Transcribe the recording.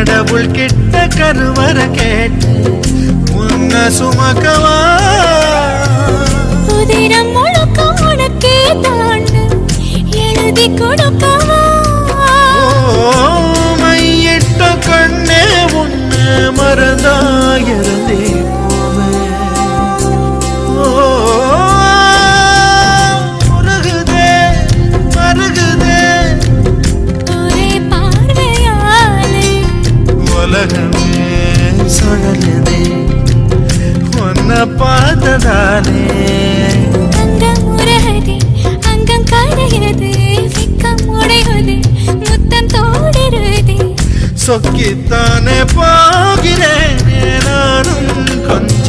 கடவுள் கிட்ட கருவற கேட்டு உன்ன சுமக்கவா உதிரம் முழுக்க உனக்கே தாண்டு எழுதி கொடுக்கவா மையிட்ட கண்ணே உன்ன மறந்தாயிருந்தே பார்த்ததாலே அங்கம் உருகுதே அங்கம் கரையுது வெக்கம் உடையுது முத்தம் தோடுருதே சொக்கித்தானே போகிறேன் நானும் கொஞ்ச